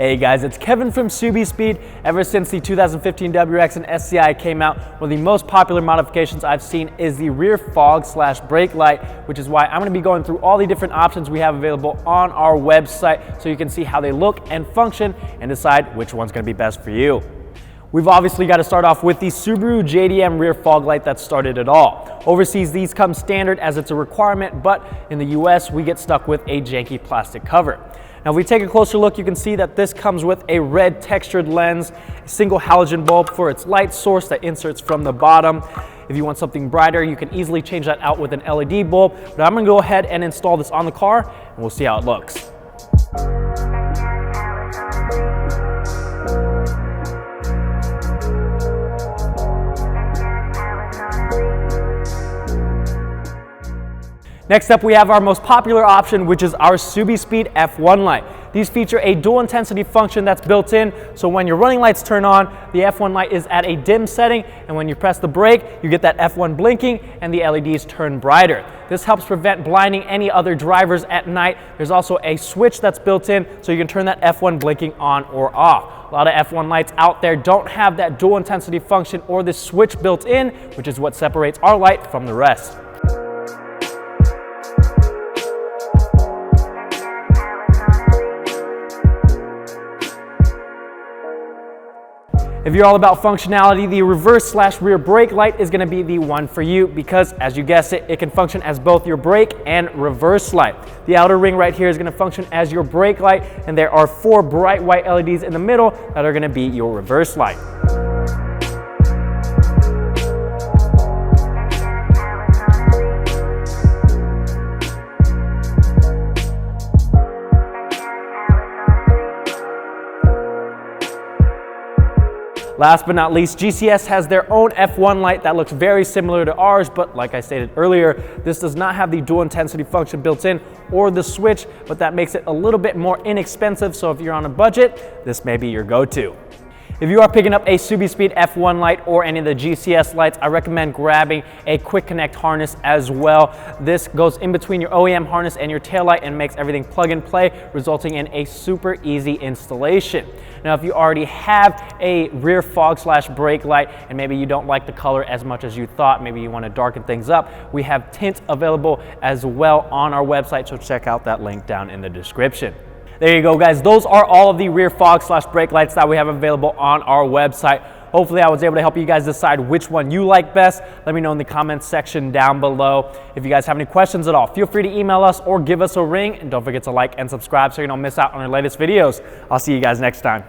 Hey guys, it's Kevin from Subispeed. Ever since the 2015 WX and SCI came out, one of the most popular modifications I've seen is the rear fog/brake light, which is why I'm going to be going through all the different options we have available on our website so you can see how they look and function and decide which one's going to be best for you. We've obviously got to start off with the Subaru JDM rear fog light that started it all. Overseas, these come standard as it's a requirement, but in the US, we get stuck with a janky plastic cover. Now, if we take a closer look, you can see that this comes with a red textured lens, a single halogen bulb for its light source that inserts from the bottom. If you want something brighter, you can easily change that out with an LED bulb, but I'm gonna go ahead and install this on the car, and we'll see how it looks. Next up, we have our most popular option, which is our Subispeed F1 light. These feature a dual intensity function that's built in, so when your running lights turn on, the F1 light is at a dim setting, and when you press the brake, you get that F1 blinking and the LEDs turn brighter. This helps prevent blinding any other drivers at night. There's also a switch that's built in, so you can turn that F1 blinking on or off. A lot of F1 lights out there don't have that dual intensity function or this switch built in, which is what separates our light from the rest. If you're all about functionality, the reverse/rear brake light is going to be the one for you because, as you guessed it, it can function as both your brake and reverse light. The outer ring right here is going to function as your brake light, and there are 4 bright white LEDs in the middle that are going to be your reverse light. Last but not least, GCS has their own F1 light that looks very similar to ours, but like I stated earlier, this does not have the dual intensity function built in or the switch, but that makes it a little bit more inexpensive, so if you're on a budget, this may be your go-to. If you are picking up a Subispeed F1 light or any of the GCS lights, I recommend grabbing a quick connect harness as well. This goes in between your OEM harness and your taillight and makes everything plug and play, resulting in a super easy installation. Now, if you already have a rear fog/brake light and maybe you don't like the color as much as you thought, maybe you want to darken things up, we have tint available as well on our website, so check out that link down in the description. There you go, guys. Those are all of the rear fog/brake lights that we have available on our website. Hopefully I was able to help you guys decide which one you like best. Let me know in the comments section down below. If you guys have any questions at all, feel free to email us or give us a ring. And don't forget to like and subscribe so you don't miss out on our latest videos. I'll see you guys next time.